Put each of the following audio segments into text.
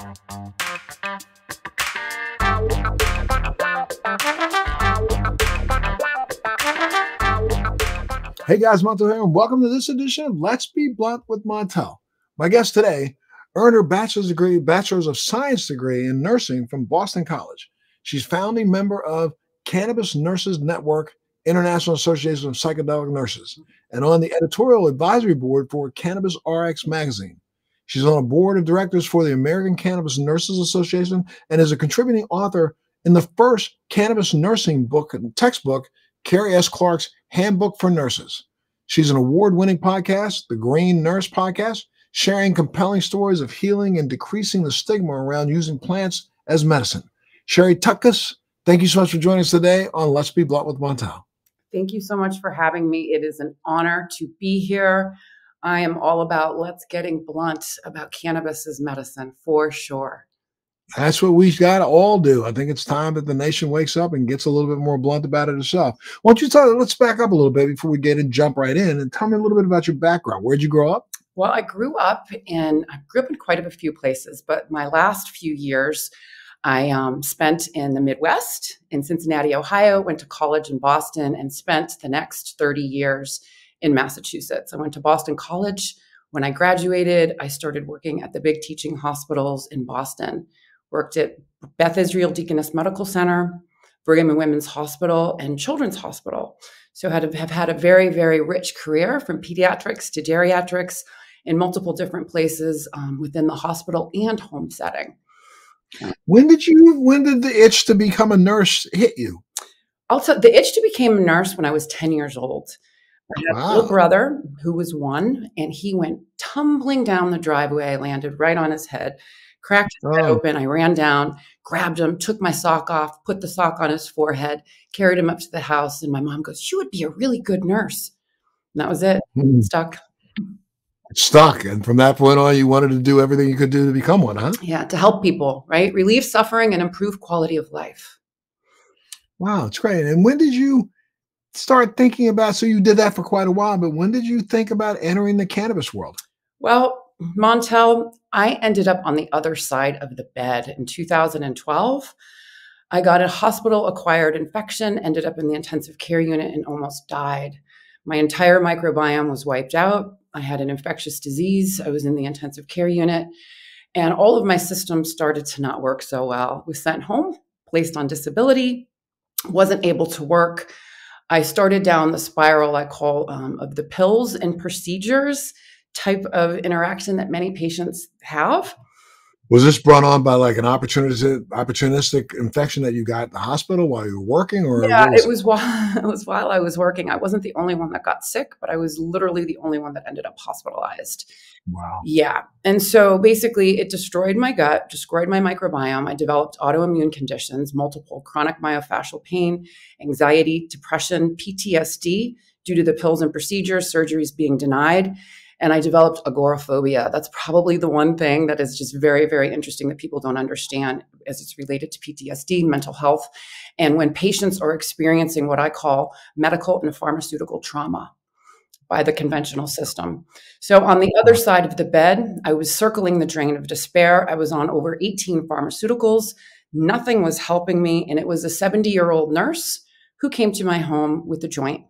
Hey guys, Montel here, and welcome to this edition of Let's Be Blunt with Montel. My guest today earned her Bachelor's of Science degree in nursing from Boston College. She's founding member of Cannabis Nurses Network, International Association of Psychedelic Nurses, and on the editorial advisory board for Cannabis RX Magazine. She's on a board of directors for the American Cannabis Nurses Association and is a contributing author in the first cannabis nursing book and textbook, Carey S. Clark's Handbook for Nurses. She's an award-winning podcast, the Green Nurse Podcast, sharing compelling stories of healing and decreasing the stigma around using plants as medicine. Sherri Tutkus, thank you so much for joining us today on Let's Be Blunt with Montel. Thank you so much for having me. It is an honor to be here. I am all about let's getting blunt about cannabis as medicine, for sure. That's what we got to all do. I think it's time that the nation wakes up and gets a little bit more blunt about it itself. Why don't you let's back up a little bit before we get in, jump right in, and tell me a little bit about your background. Where'd you grow up? Well, I grew up in quite a few places, but my last few years I spent in the Midwest, in Cincinnati, Ohio, went to college in Boston, and spent the next 30 years in Massachusetts. I went to Boston College. When I graduated, I started working at the big teaching hospitals in Boston. Worked at Beth Israel Deaconess Medical Center, Brigham and Women's Hospital, and Children's Hospital. So have had a very, very rich career from pediatrics to geriatrics in multiple different places within the hospital and home setting. When did the itch to become a nurse hit you? Also, the itch to become a nurse when I was 10 years old. I had a little brother who was 1, and he went tumbling down the driveway, landed right on his head, cracked his head open. I ran down, grabbed him, took my sock off, put the sock on his forehead, carried him up to the house. And my mom goes, "You would be a really good nurse." And that was it. Stuck. Stuck. And from that point on, you wanted to do everything you could do to become one, huh? Yeah, to help people, right? Relieve suffering and improve quality of life. Wow, it's great. And when did you start thinking about, so you did that for quite a while, but when did you think about entering the cannabis world? Well, Montel, I ended up on the other side of the bed in 2012. I got a hospital-acquired infection, ended up in the intensive care unit, and almost died. My entire microbiome was wiped out. I had an infectious disease. I was in the intensive care unit, and all of my systems started to not work so well. I was sent home, placed on disability, wasn't able to work. I started down the spiral I call of the pills and procedures type of interaction that many patients have. Was this brought on by like an opportunistic infection that you got in the hospital while you were working? Or yeah, it was while I was working. I wasn't the only one that got sick, but I was literally the only one that ended up hospitalized. Wow. Yeah. And so basically it destroyed my gut, destroyed my microbiome. I developed autoimmune conditions, multiple chronic myofascial pain, anxiety, depression, PTSD due to the pills and procedures, surgeries being denied. And I developed agoraphobia. That's probably the one thing that is just very, very interesting that people don't understand as it's related to PTSD, mental health, and when patients are experiencing what I call medical and pharmaceutical trauma by the conventional system. So on the other side of the bed, I was circling the drain of despair. I was on over 18 pharmaceuticals. Nothing was helping me. And it was a 70-year-old nurse who came to my home with a joint.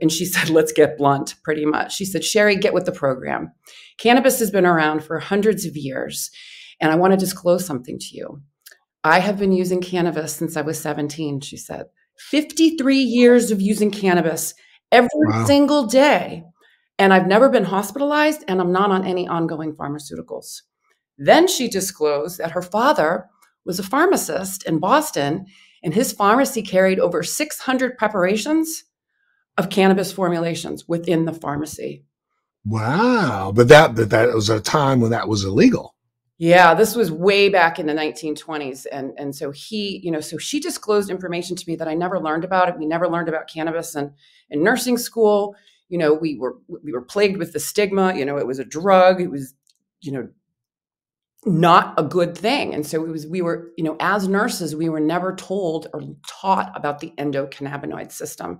And she said, "Let's get blunt," pretty much. She said, "Sherri, get with the program. Cannabis has been around for hundreds of years, and I want to disclose something to you. I have been using cannabis since I was 17, she said. 53 years of using cannabis every single day, and I've never been hospitalized, and I'm not on any ongoing pharmaceuticals." Then she disclosed that her father was a pharmacist in Boston, and his pharmacy carried over 600 preparations of cannabis formulations within the pharmacy. Wow. But that was a time when that was illegal. Yeah, this was way back in the 1920s. And so so she disclosed information to me that I never learned about it. We never learned about cannabis in nursing school. We were plagued with the stigma. It was a drug. It was, not a good thing. And so we were, as nurses, we were never told or taught about the endocannabinoid system.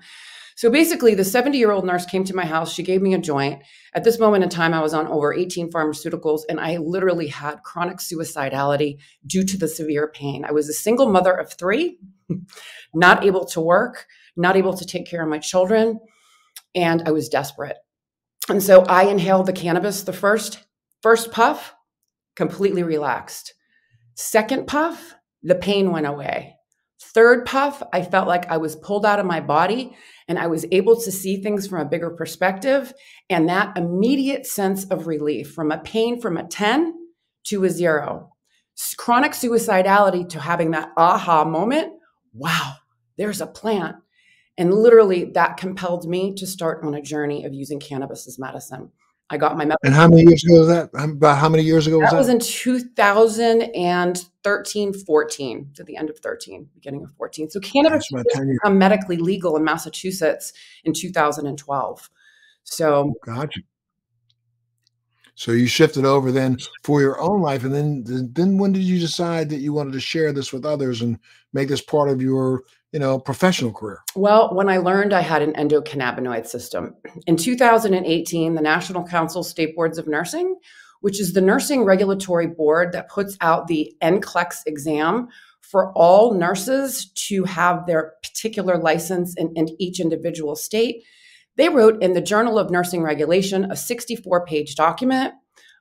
So basically, the 70-year-old nurse came to my house. She gave me a joint. At this moment in time, I was on over 18 pharmaceuticals, and I literally had chronic suicidality due to the severe pain. I was a single mother of 3, not able to work, not able to take care of my children, and I was desperate. And so I inhaled the cannabis. The first puff, completely relaxed. Second puff, the pain went away. Third puff, I felt like I was pulled out of my body and I was able to see things from a bigger perspective. And that immediate sense of relief from a pain from a 10 to a 0. Chronic suicidality to having that aha moment. Wow, there's a plant. And literally that compelled me to start on a journey of using cannabis as medicine. I got my medical. And how many years ago was that? About how many years ago was that? That was in 2013, 14, to the end of 13, beginning of 14. So cannabis became medically legal in Massachusetts in 2012. So gotcha. So you shifted over then for your own life, and then when did you decide that you wanted to share this with others and make this part of your professional career? Well, when I learned I had an endocannabinoid system. In 2018, the National Council State Boards of Nursing, which is the nursing regulatory board that puts out the NCLEX exam for all nurses to have their particular license in each individual state, they wrote in the Journal of Nursing Regulation a 64-page document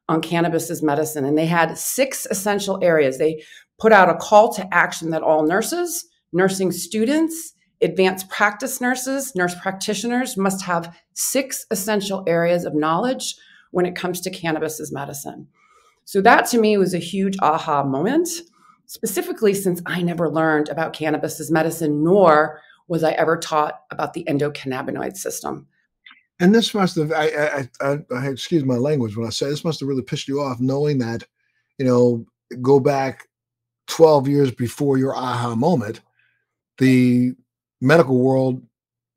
on cannabis as medicine, and they had 6 essential areas. They put out a call to action that all nurses, nursing students, advanced practice nurses, nurse practitioners must have 6 essential areas of knowledge when it comes to cannabis as medicine. So that to me was a huge aha moment, specifically since I never learned about cannabis as medicine, nor was I ever taught about the endocannabinoid system. And this must have, I excuse my language when I say this, must have really pissed you off knowing that, go back 12 years before your aha moment, the medical world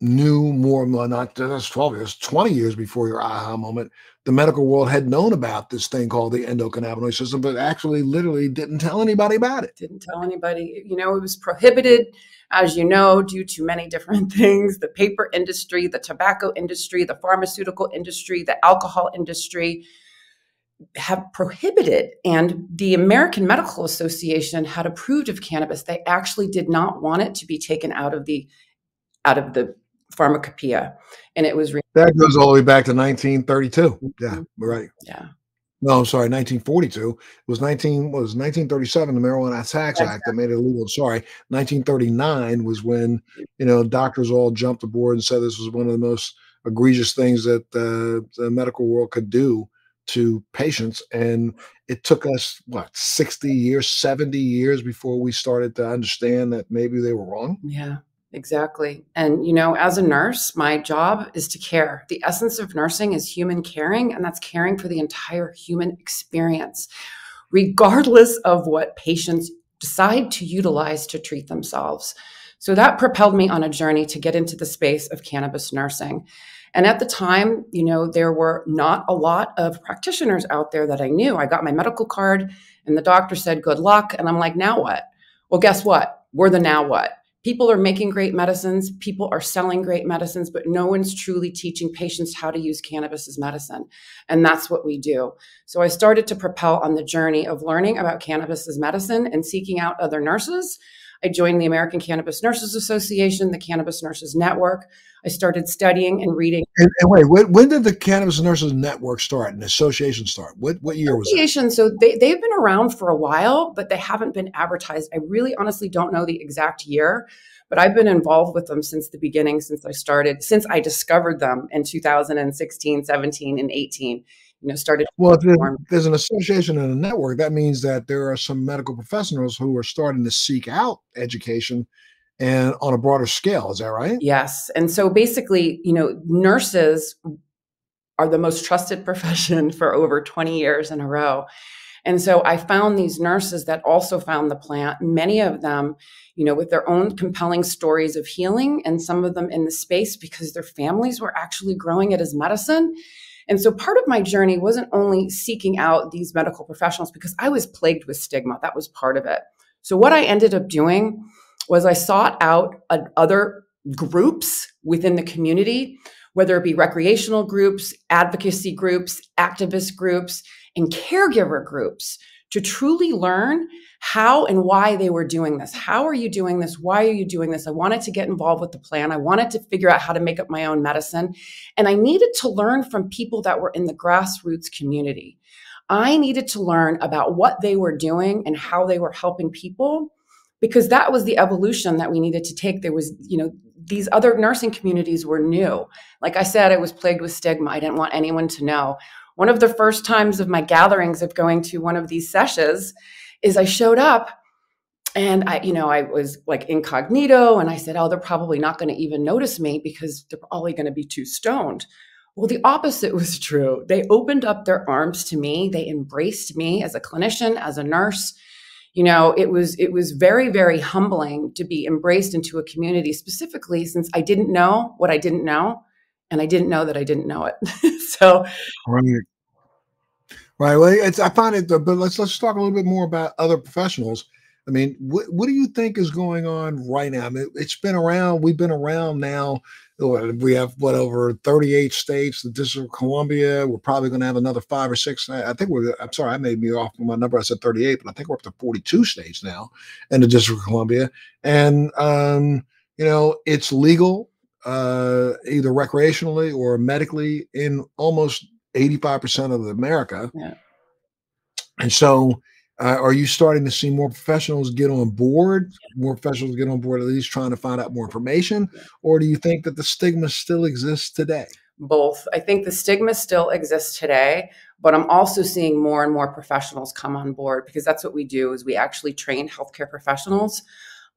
knew more, not just 12 years, 20 years before your aha moment, the medical world had known about this thing called the endocannabinoid system, but actually literally didn't tell anybody about it. Didn't tell anybody. It was prohibited, as you know, due to many different things: the paper industry, the tobacco industry, the pharmaceutical industry, the alcohol industry have prohibited. And the American Medical Association had approved of cannabis. They actually did not want it to be taken out of the pharmacopoeia. And it was that goes all the way back to 1932. Yeah, right. Yeah. No, I'm sorry, 1942. It was 1937, the Marijuana Tax Act that made it illegal. Sorry, 1939 was when doctors all jumped aboard and said this was one of the most egregious things that the medical world could do to patients. And it took us 60 years, 70 years before we started to understand that maybe they were wrong. Yeah. Exactly. And, as a nurse, my job is to care. The essence of nursing is human caring, and that's caring for the entire human experience, regardless of what patients decide to utilize to treat themselves. So that propelled me on a journey to get into the space of cannabis nursing. And at the time, there were not a lot of practitioners out there that I knew. I got my medical card and the doctor said, good luck. And I'm like, now what? Well, guess what? We're the now what? People are making great medicines. People are selling great medicines, but no one's truly teaching patients how to use cannabis as medicine. And that's what we do. So I started to propel on the journey of learning about cannabis as medicine and seeking out other nurses. I joined the American Cannabis Nurses Association, the Cannabis Nurses Network. I started studying and reading. And wait, when did the Cannabis Nurses Network start and the association start? What year was that? So they've been around for a while, but they haven't been advertised. I really honestly don't know the exact year, but I've been involved with them since the beginning, since I discovered them in 2016, 17, and 18. Started. Well, if there's an association and a network, that means that there are some medical professionals who are starting to seek out education and on a broader scale. Is that right? Yes. And so basically, nurses are the most trusted profession for over 20 years in a row. And so I found these nurses that also found the plant, many of them, with their own compelling stories of healing, and some of them in the space because their families were actually growing it as medicine. And so part of my journey wasn't only seeking out these medical professionals because I was plagued with stigma. That was part of it. So what I ended up doing was I sought out other groups within the community, whether it be recreational groups, advocacy groups, activist groups, and caregiver groups, to truly learn how and why they were doing this. How are you doing this? Why are you doing this? I wanted to get involved with the plan. I wanted to figure out how to make up my own medicine. And I needed to learn from people that were in the grassroots community. I needed to learn about what they were doing and how they were helping people, because that was the evolution that we needed to take. There was, these other nursing communities were new. Like I said, I was plagued with stigma. I didn't want anyone to know. One of the first times of my gatherings of going to one of these sessions is I showed up and I was like incognito, and I said, oh, they're probably not going to even notice me because they're probably going to be too stoned. Well, the opposite was true. They opened up their arms to me. They embraced me as a clinician, as a nurse. It was very, very humbling to be embraced into a community, specifically since I didn't know what I didn't know, and I didn't know that I didn't know it. So, Right. Right. Well, I find it, but let's talk a little bit more about other professionals. I mean, what do you think is going on right now? I mean, it's been around. We've been around now. We have over 38 states. The District of Columbia. We're probably going to have another 5 or 6. I think I'm sorry, I made me off my number. I said 38, but I think we're up to 42 states now in the District of Columbia. And it's legal, either recreationally or medically in almost 85% of America. yeah. And so, are you starting to see more professionals get on board? More professionals get on board, at least trying to find out more information, or do you think that the stigma still exists today? Both. I think the stigma still exists today, but I'm also seeing more and more professionals come on board, because that's what we do, is we actually train healthcare professionals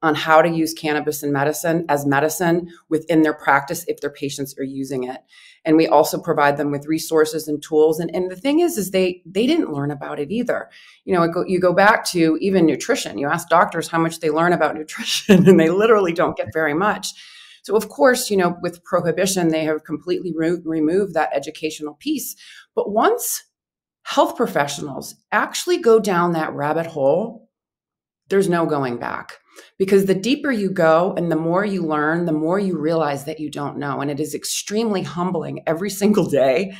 on how to use cannabis and medicine within their practice if their patients are using it. And we also provide them with resources and tools. And the thing is they didn't learn about it either. You go back to even nutrition. You ask doctors how much they learn about nutrition, and they literally don't get very much. So of course, with prohibition, they have completely removed that educational piece. But once health professionals actually go down that rabbit hole, there's no going back. Because the deeper you go and the more you learn, the more you realize that you don't know. And it is extremely humbling every single day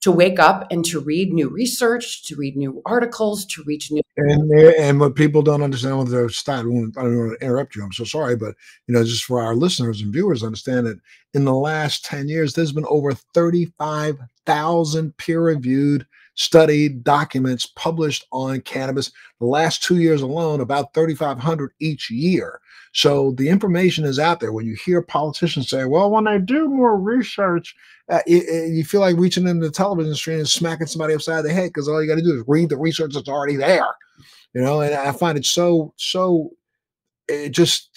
to wake up and to read new research, to read new articles, to reach new. And what people don't understand with their style, I don't want to interrupt you. I'm so sorry, but just for our listeners and viewers, understand that in the last 10 years, there's been over 35,000 peer-reviewed studied documents published on cannabis. The last 2 years alone, about 3,500 each year. So the information is out there. When you hear politicians say, well, when they do more research, you feel like reaching into the television screen and smacking somebody upside the head, because all you got to do is read the research that's already there. And I find it so just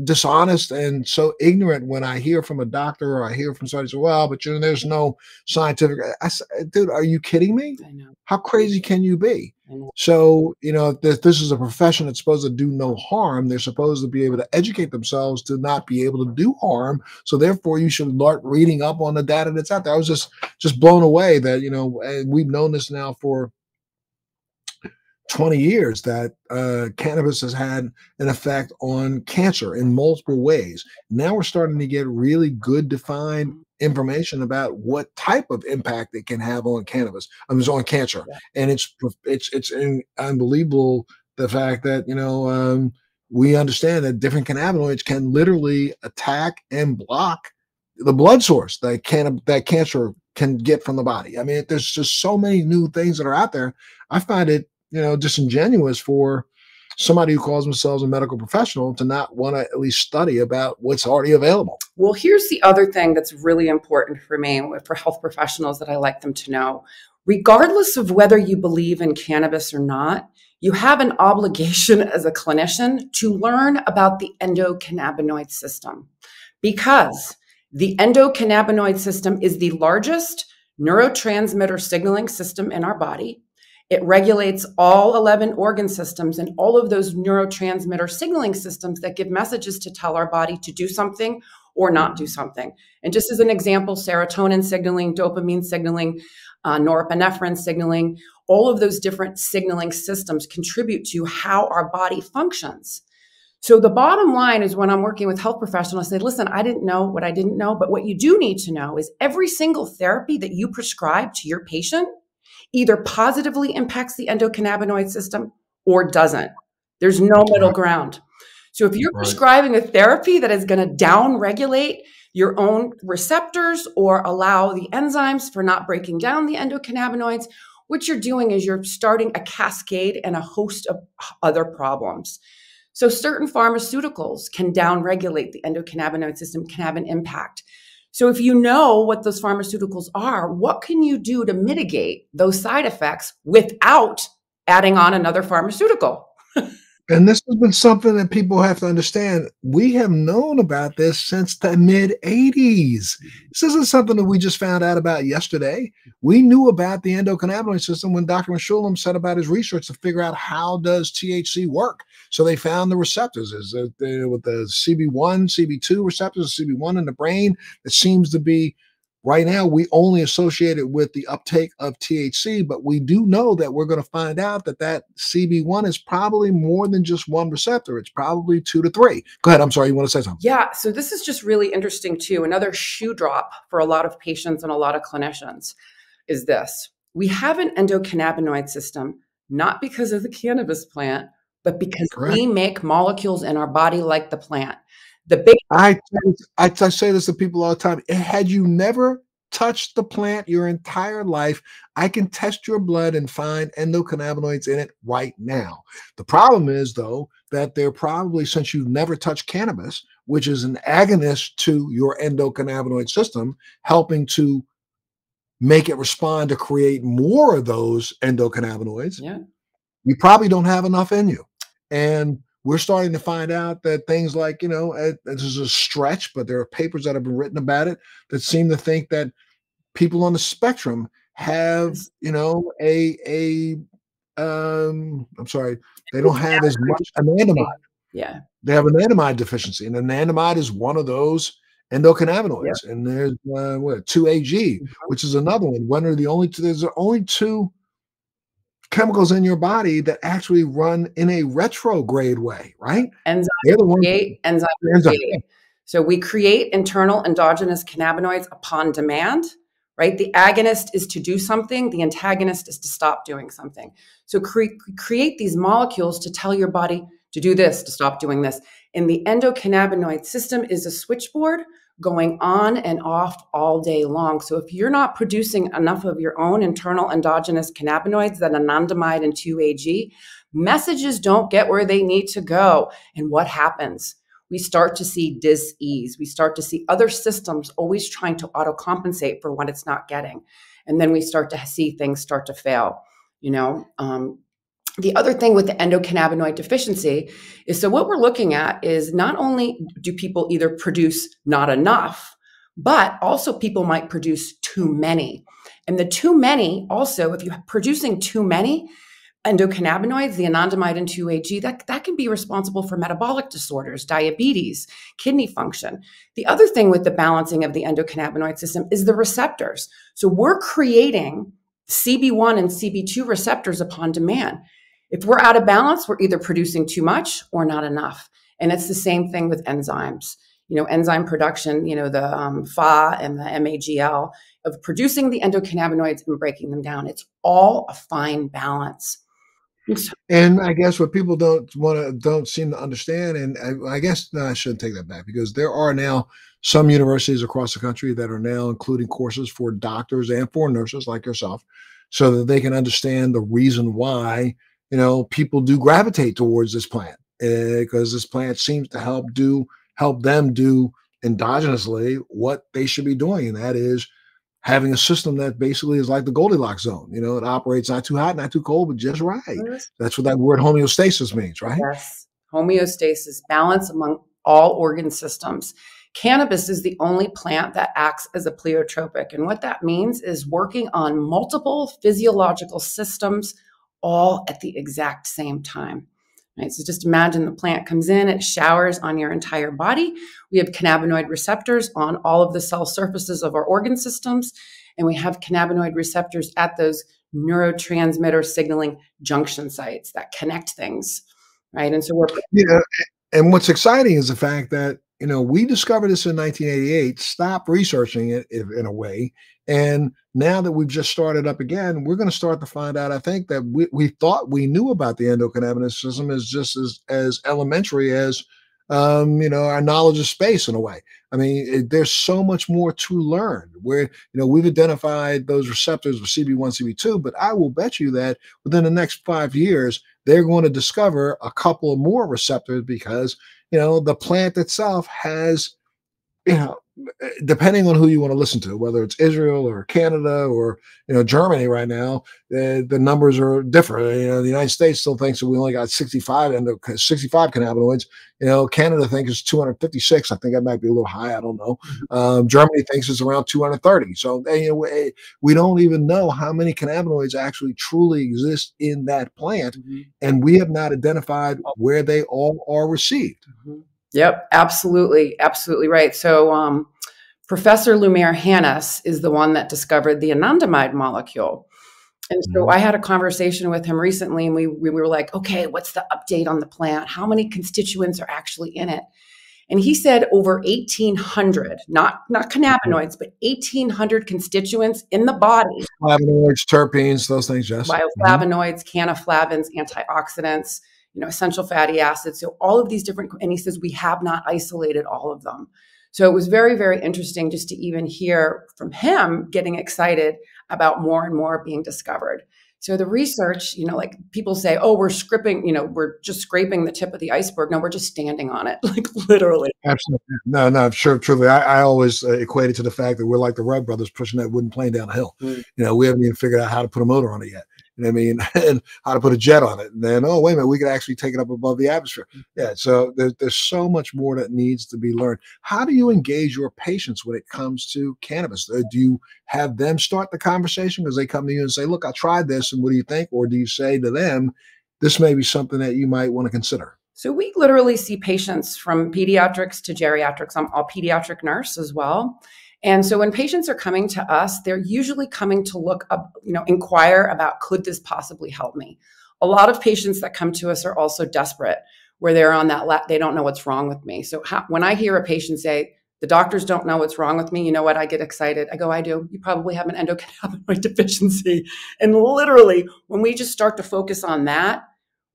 dishonest and so ignorant when I hear from a doctor or I hear from somebody say, well, but there's no scientific. I say, dude, are you kidding me? I know. How crazy can you be? I know. So, if this is a profession that's supposed to do no harm, they're supposed to be able to educate themselves to not be able to do harm. So therefore you should start reading up on the data that's out there. I was just blown away that, and we've known this now for 20 years, that cannabis has had an effect on cancer in multiple ways. Now we're starting to get really good defined information about what type of impact it can have on cannabis. On cancer. Yeah. And it's unbelievable, the fact that, we understand that different cannabinoids can literally attack and block the blood source that cancer can get from the body. I mean, there's just so many new things that are out there. I find it disingenuous for somebody who calls themselves a medical professional to not want to at least study about what's already available. Well, here's the other thing that's really important for me, for health professionals, that I like them to know. Regardless of whether you believe in cannabis or not, you have an obligation as a clinician to learn about the endocannabinoid system, because the endocannabinoid system is the largest neurotransmitter signaling system in our body. It regulates all 11 organ systems and all of those neurotransmitter signaling systems that give messages to tell our body to do something or not do something. And just as an example, serotonin signaling, dopamine signaling, norepinephrine signaling, all of those different signaling systems contribute to how our body functions. So the bottom line is when I'm working with health professionals, I say, listen, I didn't know what I didn't know, but what you do need to know is every single therapy that you prescribe to your patient either positively impacts the endocannabinoid system or doesn't. There's no middle ground. So if you're prescribing a therapy that is going to down-regulate your own receptors or allow the enzymes for not breaking down the endocannabinoids, what you're doing is you're starting a cascade and a host of other problems. So certain pharmaceuticals can downregulate the endocannabinoid system, can have an impact. So if you know what those pharmaceuticals are, what can you do to mitigate those side effects without adding on another pharmaceutical? And this has been something that people have to understand. We have known about this since the mid-'80s. This isn't something that we just found out about yesterday. We knew about the endocannabinoid system when Dr. Mechoulam set about his research to figure out how does THC work. So they found the receptors with the CB1, CB2 receptors, CB1 in the brain. It seems to be right now, we only associate it with the uptake of THC, but we do know that we're going to find out that that CB1 is probably more than just one receptor. It's probably 2 to 3. Go ahead. I'm sorry. You want to say something? Yeah. So this is just really interesting too. Another shoe drop for a lot of patients and a lot of clinicians is this. We have an endocannabinoid system, not because of the cannabis plant, but because we make molecules in our body like the plant. I say this to people all the time. Had you never touched the plant your entire life, I can test your blood and find endocannabinoids in it right now. The problem is, though, that they're probably, since you've never touched cannabis, which is an agonist to your endocannabinoid system, helping to make it respond to create more of those endocannabinoids, you probably don't have enough in you. And we're starting to find out that things like, this is a stretch, but there are papers that have been written about it that seem to think that people on the spectrum have, I'm sorry, they don't have as much anandamide. Yeah. They have an anandamide deficiency, and anandamide is one of those endocannabinoids. And there's 2-AG, which is another one. There's only two chemicals in your body that actually run in a retrograde way, right? Enzymes create, enzymes create. So we create internal endogenous cannabinoids upon demand, right? The agonist is to do something. The antagonist is to stop doing something. So create these molecules to tell your body to do this, to stop doing this. And the endocannabinoid system is a switchboard going on and off all day long. So if you're not producing enough of your own internal endogenous cannabinoids, that anandamide and 2-AG, messages don't get where they need to go. And what happens? We start to see dis-ease. We start to see other systems always trying to auto-compensate for what it's not getting. And then we start to see things start to fail. The other thing with the endocannabinoid deficiency is, so what we're looking at is not only do people either produce not enough, but also people might produce too many. And the too many also, if you're producing too many endocannabinoids, the anandamide and 2-AG, that can be responsible for metabolic disorders, diabetes, kidney function. The other thing with the balancing of the endocannabinoid system is the receptors. So we're creating CB1 and CB2 receptors upon demand. If we're out of balance, we're either producing too much or not enough. And it's the same thing with enzymes. Enzyme production, the Fa and the MAGL of producing the endocannabinoids and breaking them down. It's all a fine balance. And I guess what people don't seem to understand, and I guess I shouldn't take that back, because there are now some universities across the country that are now including courses for doctors and for nurses like yourself, so that they can understand the reason why people do gravitate towards this plant, because this plant seems to help them do endogenously what they should be doing, and that is having a system that basically is like the Goldilocks zone. It operates not too hot, not too cold, but just right. That's what that word homeostasis means, right? Yes. Homeostasis, balance among all organ systems. Cannabis is the only plant that acts as a pleiotropic. And what that means is working on multiple physiological systems all at the exact same time. Right? So just imagine the plant comes in, it showers on your entire body. We have cannabinoid receptors on all of the cell surfaces of our organ systems, and we have cannabinoid receptors at those neurotransmitter signaling junction sites that connect things, right? And so And what's exciting is the fact that, we discovered this in 1988, stopped researching it in a way. And now that we've just started up again, we're going to start to find out, I think, that we thought we knew about the endocannabinoid system is just as elementary as, our knowledge of space in a way. I mean, there's so much more to learn where, we've identified those receptors with CB1, CB2, but I will bet you that within the next 5 years, they're going to discover a couple of more receptors because, the plant itself has, you know, depending on who you want to listen to, whether it's Israel or Canada or Germany right now, the numbers are different. The United States still thinks that we only got 65 cannabinoids. Canada thinks it's 256. I think that might be a little high. I don't know. Germany thinks it's around 230. So we don't even know how many cannabinoids actually truly exist in that plant, and we have not identified where they all are received. Yep, absolutely, absolutely right. So Professor Lumiere Hannes is the one that discovered the anandamide molecule. And so I had a conversation with him recently, and we were like, okay, what's the update on the plant? How many constituents are actually in it? And he said over 1,800, not cannabinoids, but 1,800 constituents in the body. Flavonoids, terpenes, those things, yes. Bioflavonoids, cannaflavins, antioxidants, essential fatty acids. So all of these different, and he says we have not isolated all of them. So it was very, very interesting just to even hear from him getting excited about more and more being discovered. So the research, like people say, oh, we're we're just scraping the tip of the iceberg. No, we're just standing on it, like literally. Absolutely. No, sure, truly. I always equate it to the fact that we're like the Wright brothers pushing that wooden plane down a hill. We haven't even figured out how to put a motor on it yet. And how to put a jet on it. And then, oh, wait a minute, we could actually take it up above the atmosphere. Yeah. So there's so much more that needs to be learned. How do you engage your patients when it comes to cannabis? Do you have them start the conversation because they come to you and say, look, I tried this, and what do you think? Or do you say to them, this may be something that you might want to consider? So we literally see patients from pediatrics to geriatrics. I'm a pediatric nurse as well. And so when patients are coming to us, they're usually coming to look up, inquire about, could this possibly help me? A lot of patients that come to us are also desperate, where they're on that, they don't know what's wrong with me. So when I hear a patient say, the doctors don't know what's wrong with me, you know what? I get excited. I go, I do. You probably have an endocannabinoid deficiency. And literally, when we just start to focus on that,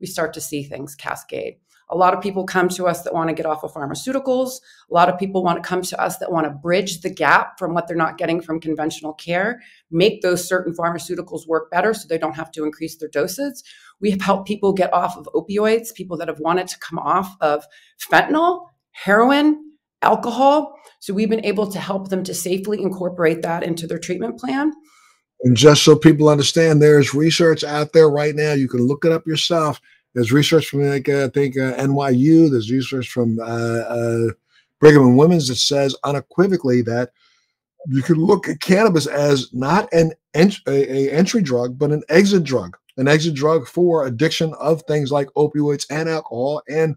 we start to see things cascade. A lot of people come to us that want to get off of pharmaceuticals. A lot of people want to come to us that want to bridge the gap from what they're not getting from conventional care, make those certain pharmaceuticals work better so they don't have to increase their doses. We have helped people get off of opioids, people that have wanted to come off of fentanyl, heroin, alcohol. So we've been able to help them to safely incorporate that into their treatment plan. And just so people understand, there's research out there right now. You can look it up yourself. There's research from, I think, NYU. There's research from Brigham and Women's that says unequivocally that you can look at cannabis as not an entry drug, but an exit drug for addiction of things like opioids and alcohol. And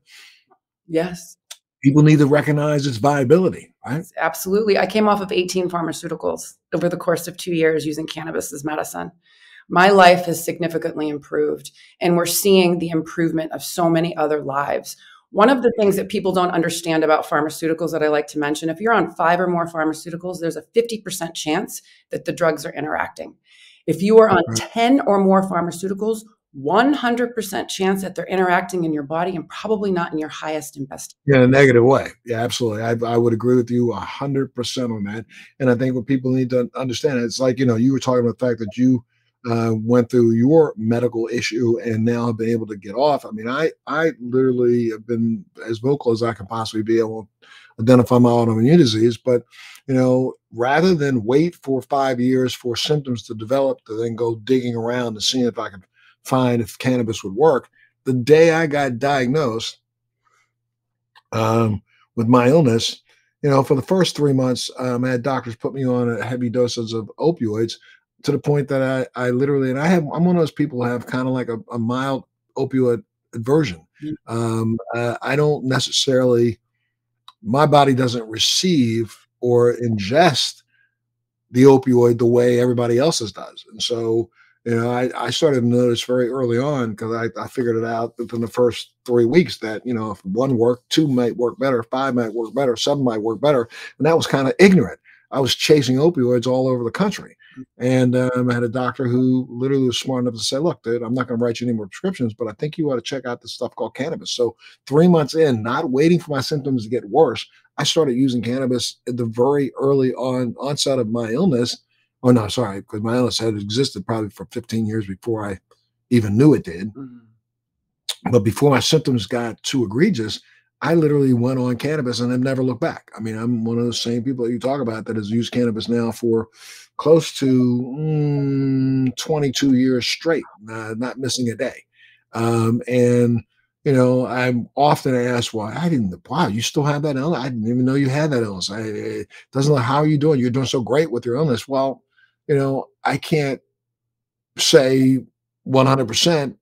yes, people need to recognize its viability, right? Absolutely. I came off of 18 pharmaceuticals over the course of 2 years using cannabis as medicine. My life has significantly improved, and we're seeing the improvement of so many other lives. One of the things that people don't understand about pharmaceuticals that I like to mention, if you're on 5 or more pharmaceuticals, there's a 50% chance that the drugs are interacting. If you are on 10 or more pharmaceuticals, 100% chance that they're interacting in your body and probably not in your highest and best. In a negative way. Yeah, absolutely. I would agree with you 100% on that. And I think what people need to understand, it's like, you were talking about the fact that you went through your medical issue and now have been able to get off. I mean, I literally have been as vocal as I can possibly be able to identify my autoimmune disease. But, rather than wait for 5 years for symptoms to develop to then go digging around and seeing if I can find if cannabis would work, the day I got diagnosed with my illness, for the first 3 months, I had doctors put me on heavy doses of opioids, to the point that I literally, and I'm one of those people who have kind of like a mild opioid aversion. I don't necessarily, my body doesn't receive or ingest the opioid the way everybody else's does. And so, I started to notice very early on because I figured it out within the first 3 weeks that, if one worked, two might work better, five might work better, seven might work better. And that was kind of ignorant. I was chasing opioids all over the country. And I had a doctor who literally was smart enough to say, look, dude, I'm not going to write you any more prescriptions, but I think you ought to check out this stuff called cannabis. So 3 months in, not waiting for my symptoms to get worse, I started using cannabis at the very early onset of my illness. Oh, no, sorry, because my illness had existed probably for 15 years before I even knew it did. But before my symptoms got too egregious, I literally went on cannabis and have never looked back. I mean, I'm one of those same people that you talk about that has used cannabis now for close to 22 years straight, not missing a day. And I'm often asked, "Well, wow, you still have that illness? I didn't even know you had that illness. It doesn't know how are you doing? You're doing so great with your illness." Well, I can't say 100%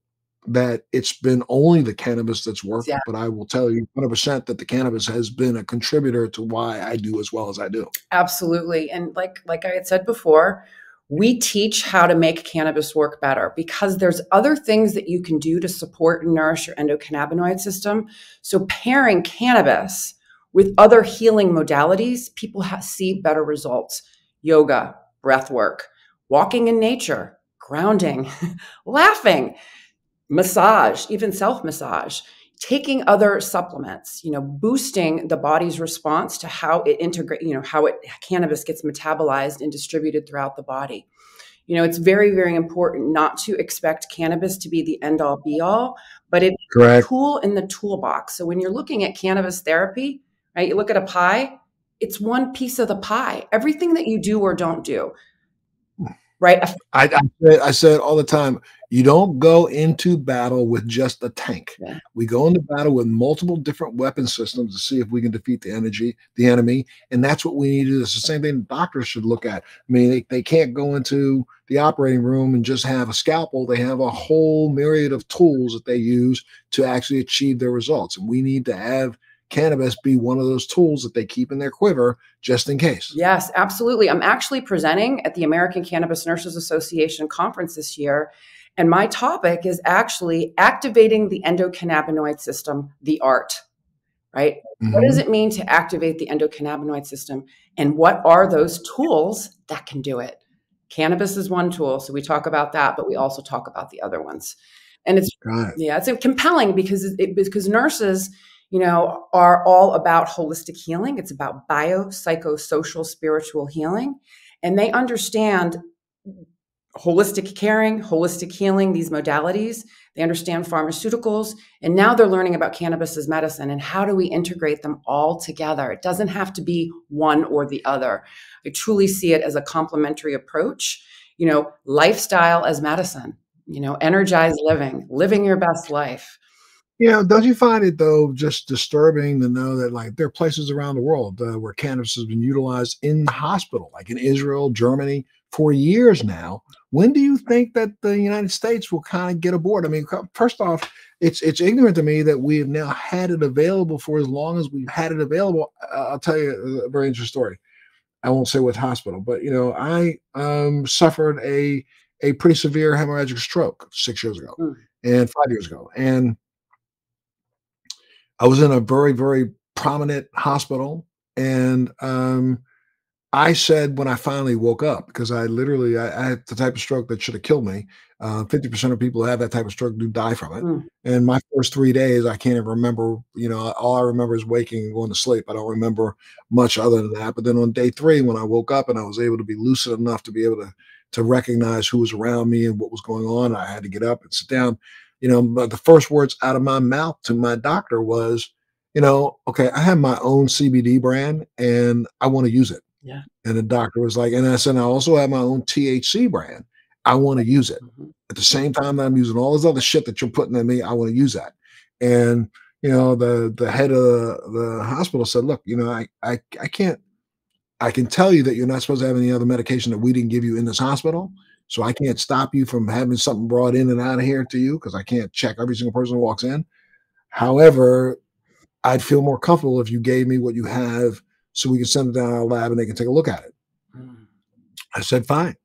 that it's been only the cannabis that's worked, Yeah, but I will tell you 100% that the cannabis has been a contributor to why I do as well as I do. absolutely. And like I had said before, we teach how to make cannabis work better because there's other things that you can do to support and nourish your endocannabinoid system. So pairing cannabis with other healing modalities, people see better results. Yoga, breath work, walking in nature, grounding, laughing, massage, even self-massage, taking other supplements, boosting the body's response to how it integrate, how cannabis gets metabolized and distributed throughout the body. It's very, very important not to expect cannabis to be the end all be all, but it's a Correct. tool in the toolbox. So when you're looking at cannabis therapy, right, you look at a pie, it's one piece of the pie. Everything that you do or don't do, right? I say it all the time. You don't go into battle with just a tank. Yeah. We go into battle with multiple different weapon systems to see if we can defeat the enemy. And that's what we need to do. It's the same thing doctors should look at. I mean, they can't go into the operating room and just have a scalpel. They have a whole myriad of tools that they use to actually achieve their results. And we need to have cannabis be one of those tools that they keep in their quiver just in case. Yes, absolutely. I'm actually presenting at the American Cannabis Nurses Association conference this year. And my topic is actually activating the endocannabinoid system, the art, right? What does it mean to activate the endocannabinoid system? And what are those tools that can do it? Cannabis is one tool. So we talk about that, but we also talk about the other ones. And it's, yeah, it's compelling because nurses, are all about holistic healing. It's about biopsychosocial spiritual healing. And they understand holistic caring, holistic healing, these modalities. They understand pharmaceuticals. And now they're learning about cannabis as medicine and how do we integrate them all together? It doesn't have to be one or the other. I truly see it as a complementary approach, lifestyle as medicine, energized living your best life. Don't you find it though just disturbing to know that like there are places around the world where cannabis has been utilized in the hospital, like in Israel, Germany, for years now? When do you think that the United States will kind of get aboard? I mean, first off, it's ignorant to me that we have now had it available for as long as we've had it available. I'll tell you a very interesting story. I won't say what hospital, but I suffered a pretty severe hemorrhagic stroke 6 years ago and 5 years ago, and I was in a very, very prominent hospital, and I said when I finally woke up, because I had the type of stroke that should have killed me. 50% of people who have that type of stroke do die from it. And my first 3 days, I can't even remember. All I remember is waking and going to sleep. I don't remember much other than that. But then on day 3, when I woke up and I was able to be lucid enough to be able to recognize who was around me and what was going on, I had to get up and sit down. But the first words out of my mouth to my doctor was, okay, I have my own CBD brand and I want to use it. Yeah. And the doctor was like, and I said, I also have my own THC brand. I want to use it. At the same time that I'm using all this other shit that you're putting in me, I want to use that. And, the head of the hospital said, look, I can't, I can tell you that you're not supposed to have any other medication that we didn't give you in this hospital. So I can't stop you from having something brought in and out of here to you because I can't check every single person who walks in. However, I'd feel more comfortable if you gave me what you have so we can send it down to our lab and they can take a look at it. I said, fine.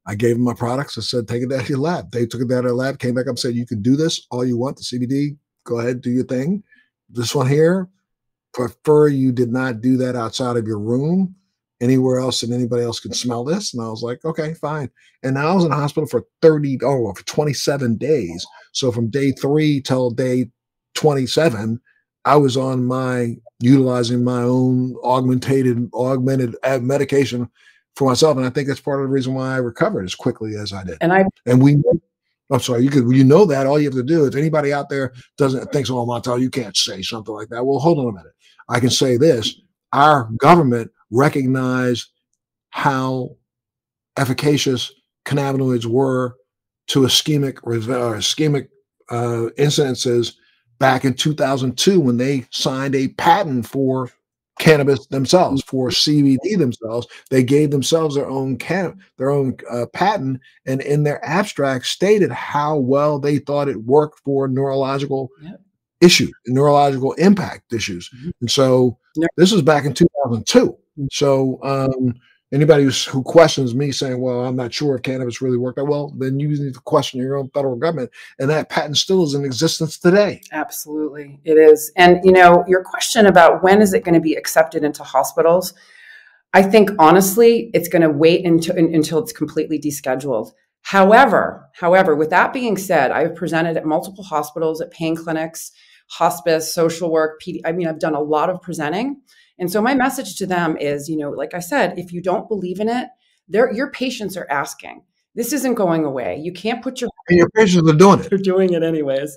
I gave them my products. I said, take it down to your lab. They took it down to their lab, came back up and said, you can do this all you want, the CBD, go ahead, do your thing. This one here, prefer you did not do that outside of your room, anywhere else that anybody else can smell this. And I was like, okay, fine. And now I was in the hospital for 27 days. So from day 3 till day 27, I was utilizing my own augmented medication for myself. And I think that's part of the reason why I recovered as quickly as I did. I'm sorry, you know that all you have to do, if anybody out there thinks, oh, Montel, you can't say something like that. Well, hold on a minute. I can say this. Our government recognized how efficacious cannabinoids were to ischemic incidences back in 2002 when they signed a patent for cannabis themselves, for CBD themselves. They gave themselves their own patent, and in their abstract stated how well they thought it worked for neurological issues, neurological impact issues. And so this was back in 2002. So anybody who questions me saying, well, I'm not sure if cannabis really worked that well, then you need to question your own federal government. And that patent still is in existence today. Absolutely. It is. And, your question about when is it going to be accepted into hospitals, I think, honestly, it's going to wait until it's completely descheduled. However, with that being said, I've presented at multiple hospitals, at pain clinics, hospice, social work, I've done a lot of presenting. And so my message to them is, like I said, if you don't believe in it, your patients are asking. This isn't going away. You can't put your patients are doing it. They're doing it anyways.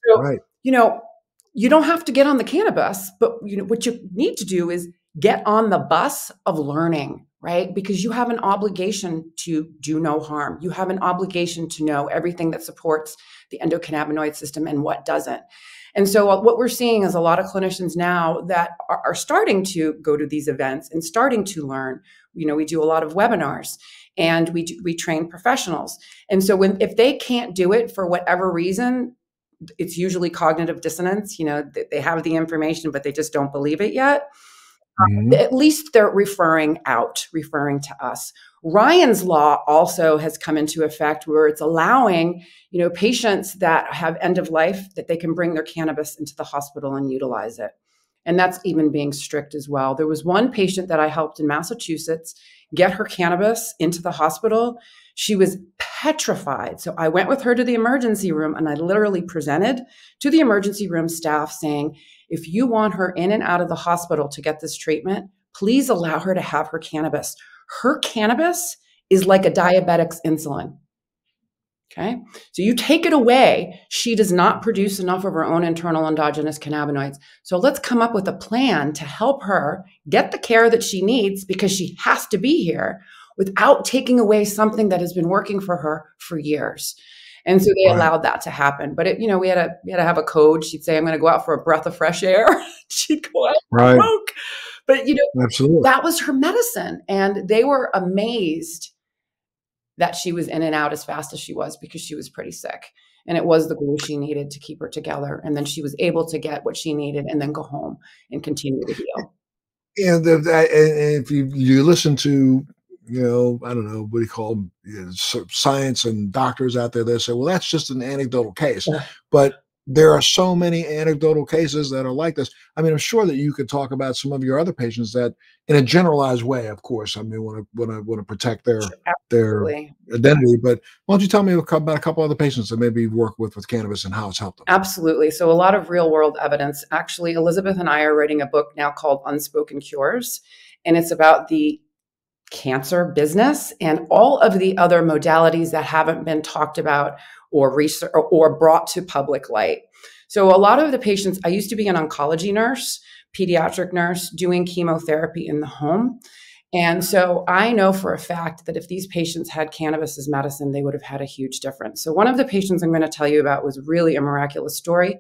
So, right. You don't have to get on the cannabis, but what you need to do is get on the bus of learning, right? Because you have an obligation to do no harm. You have an obligation to know everything that supports the endocannabinoid system and what doesn't. And so what we're seeing is a lot of clinicians now that are starting to go to these events and starting to learn. We do a lot of webinars and we train professionals. And so if they can't do it for whatever reason, it's usually cognitive dissonance. They have the information, but they just don't believe it yet. At least they're referring to us. Ryan's law also has come into effect where it's allowing, patients that have end of life that they can bring their cannabis into the hospital and utilize it. And that's even being strict as well. There was one patient that I helped in Massachusetts get her cannabis into the hospital. She was petrified. So I went with her to the emergency room and I literally presented to the emergency room staff saying, if you want her in and out of the hospital to get this treatment, please allow her to have her cannabis. Her cannabis is like a diabetic's insulin. Okay. So you take it away, she does not produce enough of her own internal endogenous cannabinoids. So let's come up with a plan to help her get the care that she needs because she has to be here without taking away something that has been working for her for years. And so they allowed that to happen. But we had to have a code. She'd say, I'm going to go out for a breath of fresh air. She'd go out and smoke. But absolutely, that was her medicine. And they were amazed that she was in and out as fast as she was because she was pretty sick. And it was the glue she needed to keep her together. And then she was able to get what she needed and then go home and continue to heal. And if you listen to, I don't know, what do you call them, science and doctors out there that say, well, that's just an anecdotal case. But there are so many anecdotal cases that are like this. I'm sure that you could talk about some of your other patients that, in a generalized way, of course, want to protect their identity. But why don't you tell me about a couple other patients that maybe you work with cannabis and how it's helped them? Absolutely. So a lot of real world evidence. Actually, Elizabeth and I are writing a book now called Unspoken Cures, and it's about the cancer business and all of the other modalities that haven't been talked about or research or brought to public light. So a lot of the patients, I used to be an oncology nurse, pediatric nurse doing chemotherapy in the home. And so I know for a fact that if these patients had cannabis as medicine, they would have had a huge difference. So one of the patients I'm going to tell you about was really a miraculous story.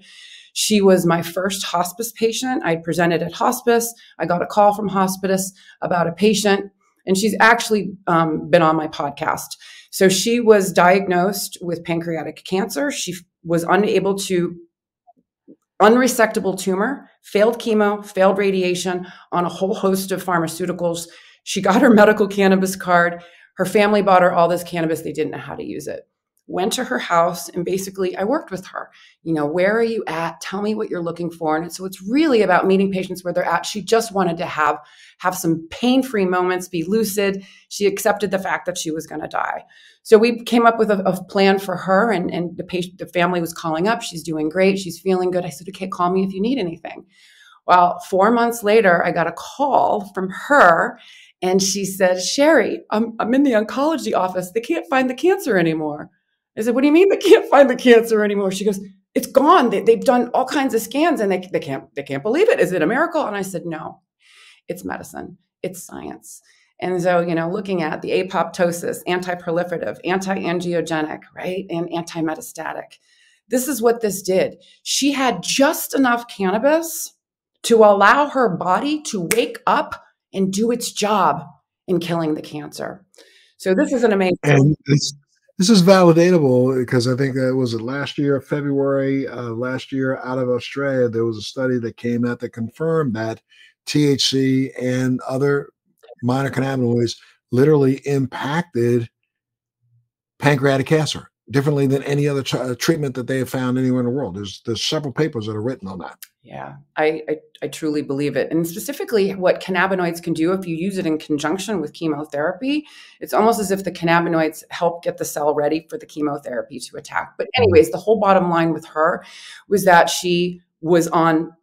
She was my first hospice patient. I presented at hospice. I got a call from hospice about a patient, and she's actually been on my podcast. So she was diagnosed with pancreatic cancer. She was unresectable tumor, failed chemo, failed radiation, on a whole host of pharmaceuticals. She got her medical cannabis card. Her family bought her all this cannabis. They didn't know how to use it. Went to her house and basically I worked with her. Where are you at? Tell me what you're looking for. And so it's really about meeting patients where they're at. She just wanted to have some pain-free moments, be lucid. She accepted the fact that she was going to die. So we came up with a plan for her, and the family was calling up. She's doing great. She's feeling good. I said, okay, call me if you need anything. Well, 4 months later, I got a call from her. And she said, Sherri, I'm in the oncology office. They can't find the cancer anymore. I said, what do you mean they can't find the cancer anymore? She goes, it's gone. They've done all kinds of scans and they can't believe it. Is it a miracle? And I said, no, it's medicine. It's science. And so, looking at the apoptosis, anti-proliferative, anti-angiogenic, right? And anti-metastatic. This is what this did. She had just enough cannabis to allow her body to wake up and do its job in killing the cancer. So this is an amazing. And this is validatable because I think that was last year, February last year, out of Australia, there was a study that came out that confirmed that THC and other minor cannabinoids literally impacted pancreatic cancer differently than any other treatment that they have found anywhere in the world. There's several papers that are written on that. Yeah, I truly believe it. And specifically what cannabinoids can do if you use it in conjunction with chemotherapy, it's almost as if the cannabinoids help get the cell ready for the chemotherapy to attack. But anyways, the whole bottom line with her was that she was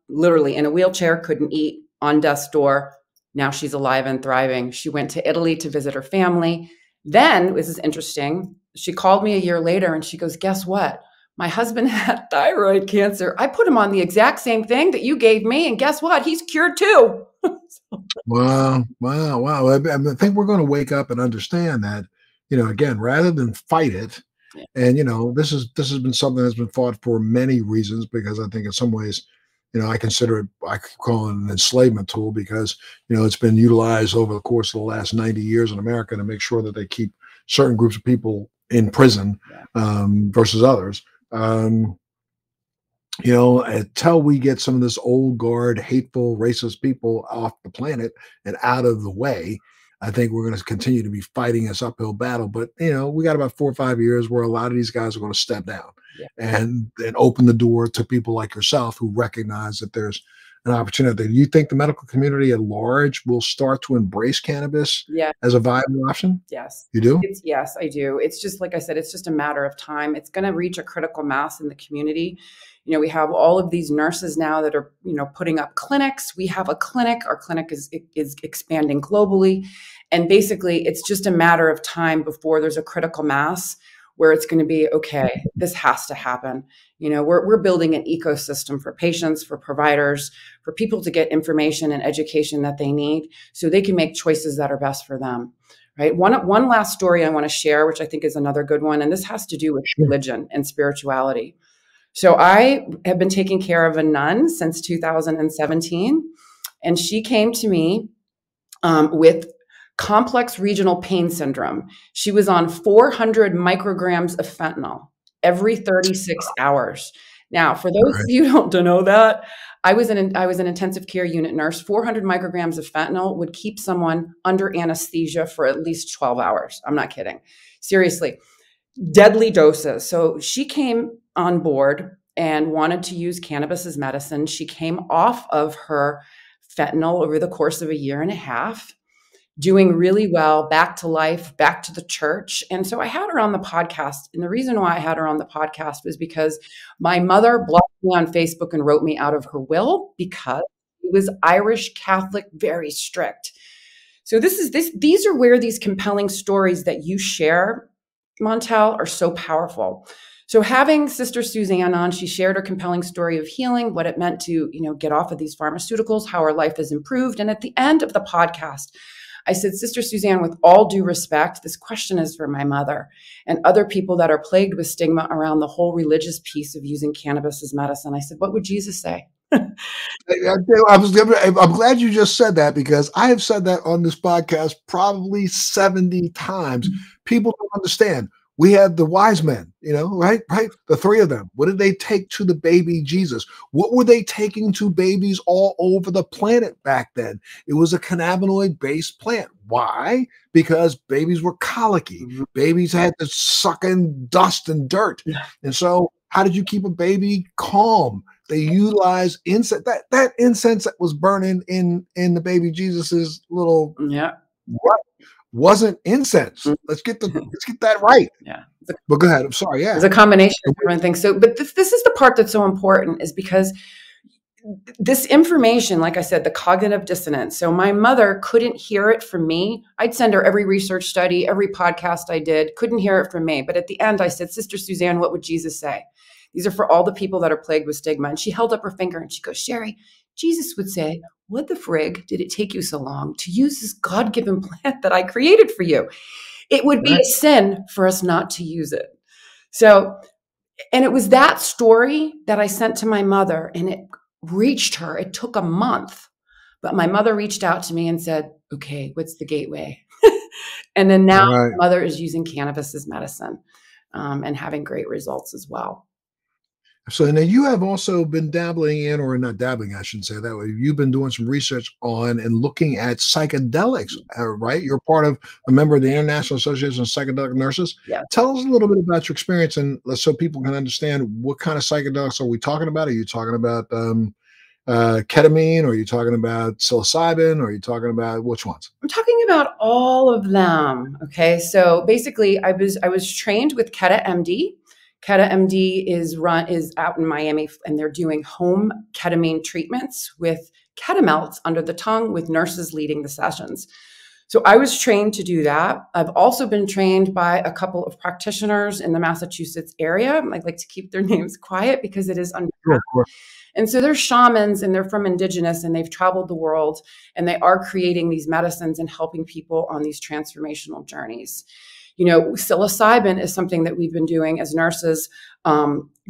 literally in a wheelchair, couldn't eat, on death's door. Now she's alive and thriving. She went to Italy to visit her family. Then, this is interesting, she called me a year later and she goes, guess what? My husband had thyroid cancer. I put him on the exact same thing that you gave me. And guess what? He's cured too. Wow. I think we're going to wake up and understand that, again, rather than fight it. Yeah. And, this has been something that's been fought for many reasons, because I think in some ways, I consider it, I call it an enslavement tool, because, it's been utilized over the course of the last 90 years in America to make sure that they keep certain groups of people in prison versus others. Until we get some of this old guard, hateful, racist people off the planet and out of the way, I think we're going to continue to be fighting this uphill battle. But, we got about 4 or 5 years where a lot of these guys are going to step down and open the door to people like yourself who recognize that there's an opportunity. Do you think the medical community at large will start to embrace cannabis as a viable option? Yes. You do? Yes, I do. It's just, like I said, it's just a matter of time. It's going to reach a critical mass in the community. We have all of these nurses now that are, putting up clinics. We have a clinic. Our clinic is expanding globally. And basically, it's just a matter of time before there's a critical mass where it's going to be, okay, this has to happen. We're building an ecosystem for patients, for providers, for people to get information and education that they need so they can make choices that are best for them. Right. One last story I want to share, which I think is another good one. And this has to do with religion and spirituality. So I have been taking care of a nun since 2017, and she came to me with complex regional pain syndrome. She was on 400 micrograms of fentanyl every 36 hours. Now, for those of you who don't know that, I was an intensive care unit nurse. 400 micrograms of fentanyl would keep someone under anesthesia for at least 12 hours. I'm not kidding. Seriously, deadly doses. So she came on board and wanted to use cannabis as medicine. She came off of her fentanyl over the course of a year and a half, doing really well, back to life, back to the church. And so I had her on the podcast. And the reason why I had her on the podcast was because my mother blocked me on Facebook and wrote me out of her will because she was Irish Catholic, very strict. So these are where these compelling stories that you share, Montel, are so powerful. So having Sister Suzanne on, she shared her compelling story of healing, what it meant to, get off of these pharmaceuticals, how her life has improved. And at the end of the podcast, I said, Sister Suzanne, with all due respect, this question is for my mother and other people that are plagued with stigma around the whole religious piece of using cannabis as medicine. I said, what would Jesus say? I'm glad you just said that, because I have said that on this podcast probably 70 times. People don't understand. We had the wise men, right? Right. The three of them. What did they take to the baby Jesus? What were they taking to babies all over the planet back then? It was a cannabinoid based plant. Why? Because babies were colicky. Mhm. Babies had to suck in dust and dirt. Yeah. And so, how did you keep a baby calm? They utilized incense. That incense that was burning in the baby Jesus's little Yeah. what wasn't incense. Mm. Let's get that right. Yeah. But go ahead. I'm sorry. Yeah. There's a combination of different things. So, but this is the part that's so important, is because this information, like I said, the cognitive dissonance. So my mother couldn't hear it from me. I'd send her every research study, every podcast I did, couldn't hear it from me. But at the end, I said, Sister Suzanne, what would Jesus say? These are for all the people that are plagued with stigma. And she held up her finger and she goes, Sherri, Jesus would say, what the frig did it take you so long to use this God-given plant that I created for you? It would be a sin for us not to use it. So, and it was that story that I sent to my mother, and it reached her. It took a month, but my mother reached out to me and said, okay, what's the gateway? And then now my mother is using cannabis as medicine, and having great results as well. So now you have also been dabbling in, or not dabbling, I shouldn't say it that way. You've been doing some research on and looking at psychedelics, right? You're a member of the International Association of Psychedelic Nurses. Yeah. Tell us a little bit about your experience, and so people can understand what kind of psychedelics are we talking about. Are you talking about ketamine, or are you talking about psilocybin, or are you talking about which ones? I'm talking about all of them. Okay. So basically I was trained with Keta MD. Keta MD is out in Miami, and they're doing home ketamine treatments with ketamelts under the tongue, with nurses leading the sessions. So I was trained to do that. I've also been trained by a couple of practitioners in the Massachusetts area. I like to keep their names quiet because it is underground. And so they're shamans, and they're from indigenous, and they've traveled the world, and they are creating these medicines and helping people on these transformational journeys. Psilocybin is something that we've been doing as nurses,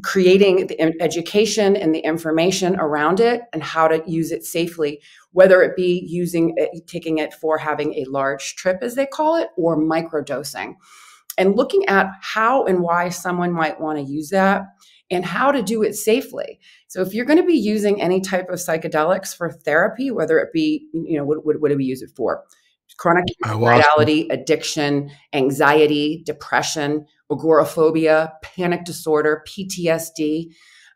creating the education and the information around it and how to use it safely, whether it be taking it for having a large trip, as they call it, or microdosing, and looking at how and why someone might want to use that and how to do it safely. So if you're going to be using any type of psychedelics for therapy, whether it be, what do we use it for? Chronic anxiety, addiction, anxiety, depression, agoraphobia, panic disorder, PTSD.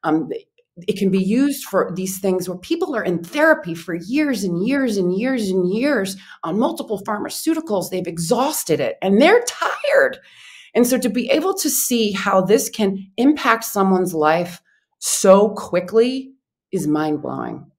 It can be used for these things where people are in therapy for years and years and years and years on multiple pharmaceuticals. They've exhausted it and they're tired. And so to be able to see how this can impact someone's life so quickly is mind-blowing.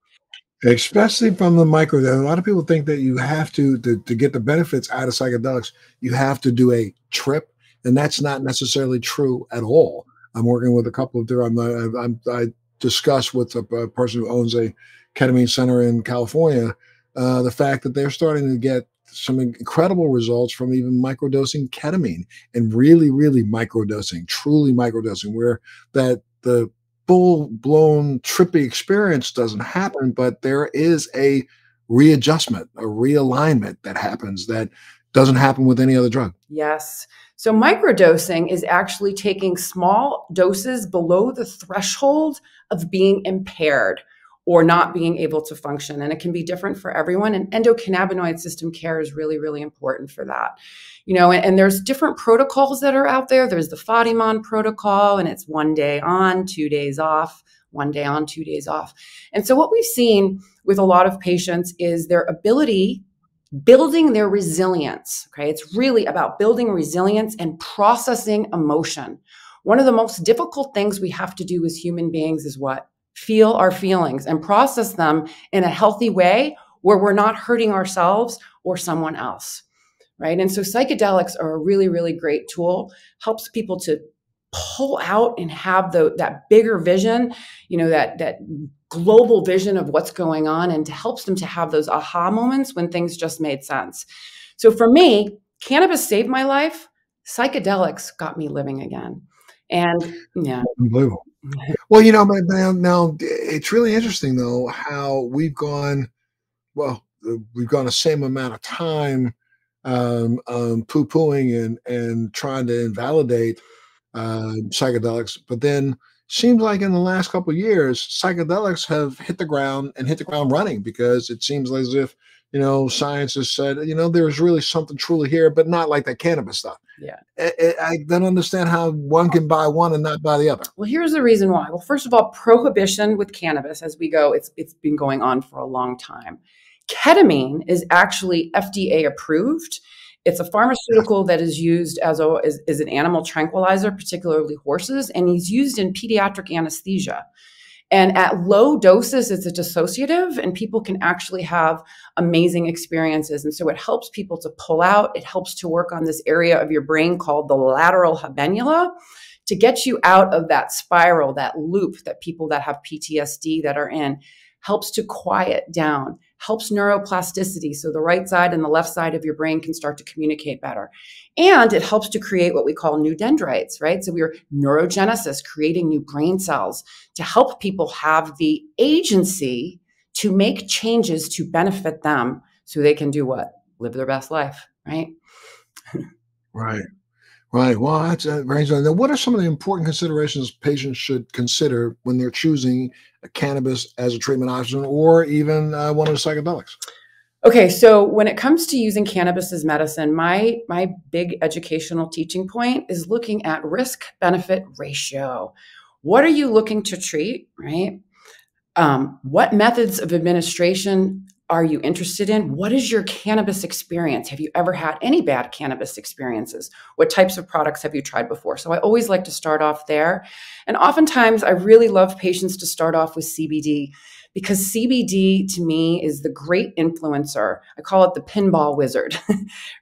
Especially from the micro. A lot of people think that you have to get the benefits out of psychedelics, you have to do a trip, and that's not necessarily true at all. I'm working with a couple of I discussed with a person who owns a ketamine center in California, the fact that they're starting to get some incredible results from even microdosing ketamine, and really, really microdosing, truly microdosing, where the full-blown trippy experience doesn't happen, but there is a readjustment, a realignment that happens that doesn't happen with any other drug. Yes. So microdosing is actually taking small doses below the threshold of being impaired or not being able to function. And it can be different for everyone. And endocannabinoid system care is really, really important for that. And there's different protocols that are out there. There's the Fadiman protocol, and it's 1 day on, 2 days off, 1 day on, 2 days off. And so what we've seen with a lot of patients is their ability, building their resilience. Okay. It's really about building resilience and processing emotion. One of the most difficult things we have to do as human beings is what? Feel our feelings and process them in a healthy way where we're not hurting ourselves or someone else, right? And so psychedelics are a really, really great tool, helps people to pull out and have that bigger vision, that global vision of what's going on, and helps them to have those aha moments when things just made sense. So for me, cannabis saved my life. Psychedelics got me living again. And yeah. Unbelievable. Well, now it's really interesting though how we've gone the same amount of time poo-pooing and trying to invalidate psychedelics, but then seems like in the last couple of years, psychedelics have hit the ground and hit the ground running because it seems as if science has said there's really something truly here, but not like that cannabis stuff. Yeah. I don't understand how one can buy one and not buy the other. Well, here's the reason why. Well, first of all, prohibition with cannabis, as we go, it's been going on for a long time. Ketamine is actually FDA approved. It's a pharmaceutical that is used as an animal tranquilizer, particularly horses, and he's used in pediatric anesthesia. And at low doses, it's a dissociative, and people can actually have amazing experiences. And so it helps people to pull out. It helps to work on this area of your brain called the lateral habenula to get you out of that spiral, that loop that people that have PTSD that are in. Helps to quiet down, helps neuroplasticity. So the right side and the left side of your brain can start to communicate better. And it helps to create what we call new dendrites, right? So we're neurogenesis, creating new brain cells to help people have the agency to make changes to benefit them so they can do what? Live their best life, right? Right. Right. Well, that's very interesting. Now, what are some of the important considerations patients should consider when they're choosing cannabis as a treatment option or even one of the psychedelics? Okay, so when it comes to using cannabis as medicine, my big educational teaching point is looking at risk-benefit ratio. What are you looking to treat, right? What methods of administration are you interested in? What is your cannabis experience? Have you ever had any bad cannabis experiences? What types of products have you tried before? So I always like to start off there. And oftentimes I really love patients to start off with CBD because CBD to me is the great influencer. I call it the pinball wizard,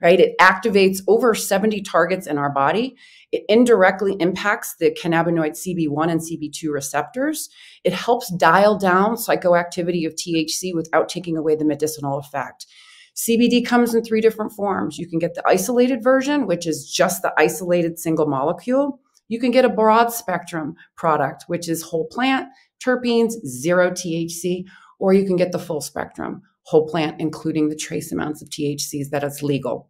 right? It activates over 70 targets in our body. It indirectly impacts the cannabinoid CB1 and CB2 receptors. It helps dial down psychoactivity of THC without taking away the medicinal effect. CBD comes in 3 different forms. You can get the isolated version, which is just the isolated single molecule. You can get a broad spectrum product, which is whole plant, terpenes, 0 THC, or you can get the full spectrum, whole plant, including the trace amounts of THCs that is legal.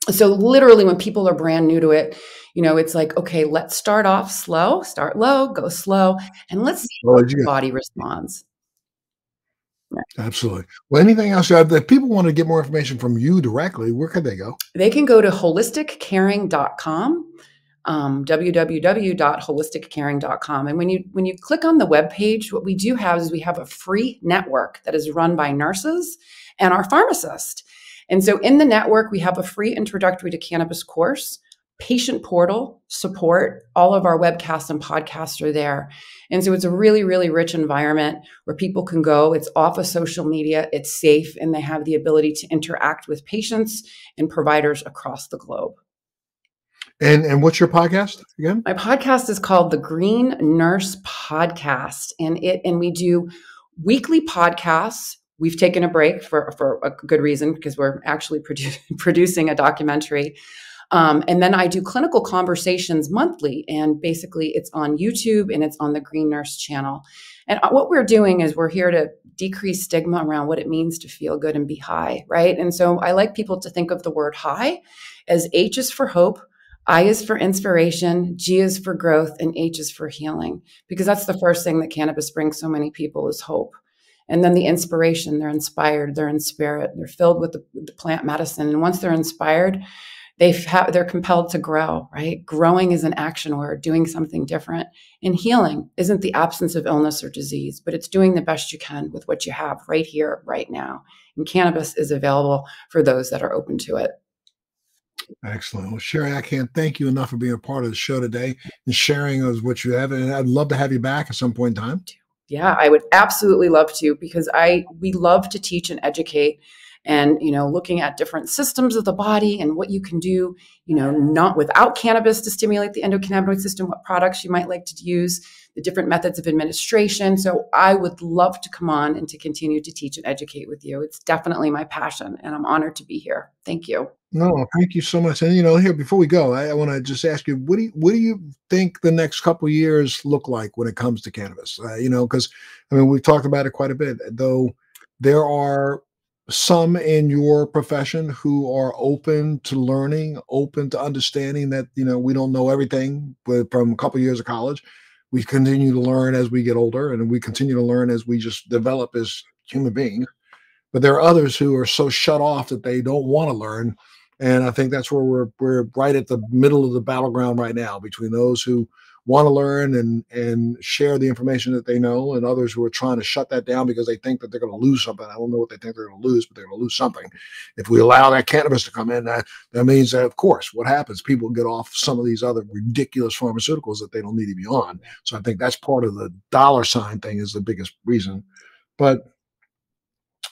So literally when people are brand new to it, it's like, okay, let's start off slow, start low, go slow, and let's see how the body responds. Right. Absolutely. Well, anything else? If people want to get more information from you directly, where can they go? They can go to holisticcaring.com. www.holisticcaring.com. And when you click on the webpage, what we do have is we have a free network that is run by nurses and our pharmacist. And so in the network, we have a free introductory to cannabis course, patient portal, support. All of our webcasts and podcasts are there. And so it's a really, really rich environment where people can go. It's off of social media, it's safe, and they have the ability to interact with patients and providers across the globe. And what's your podcast again? My podcast is called the Green Nurse Podcast, and we do weekly podcasts. We've taken a break for a good reason because we're actually producing a documentary. And then I do clinical conversations monthly, and basically it's on YouTube and it's on the Green Nurse channel. And what we're doing is we're here to decrease stigma around what it means to feel good and be high, right? And so I like people to think of the word high as H is for hope, I is for inspiration, G is for growth, and H is for healing, because that's the first thing that cannabis brings so many people is hope. And then the inspiration, they're inspired, they're in spirit, they're filled with the plant medicine. And once they're inspired, they're compelled to grow, right? Growing is an action word, doing something different. And healing isn't the absence of illness or disease, but it's doing the best you can with what you have right here, right now. And cannabis is available for those that are open to it. Excellent. Well, Sherri, I can't thank you enough for being a part of the show today and sharing of what you have. And I'd love to have you back at some point in time. Yeah, I would absolutely love to, because we love to teach and educate, and looking at different systems of the body and what you can do, not without cannabis to stimulate the endocannabinoid system, what products you might like to use, the different methods of administration. So I would love to come on and to continue to teach and educate with you. It's definitely my passion, and I'm honored to be here. Thank you. No, thank you so much. And here before we go, I want to just ask you, what do you think the next couple of years look like when it comes to cannabis? Because we've talked about it quite a bit. Though there are some in your profession who are open to learning, open to understanding that, we don't know everything, but from a couple of years of college, we continue to learn as we get older, and we continue to learn as we just develop as human beings. But there are others who are so shut off that they don't want to learn. And I think that's where we're right at the middle of the battleground right now, between those who want to learn and share the information that they know, and others who are trying to shut that down because they think that they're going to lose something. I don't know what they think they're going to lose, but they're going to lose something. If we allow that cannabis to come in, that means that, of course, what happens? People get off some of these other ridiculous pharmaceuticals that they don't need to be on. So I think that's part of the dollar sign thing is the biggest reason. But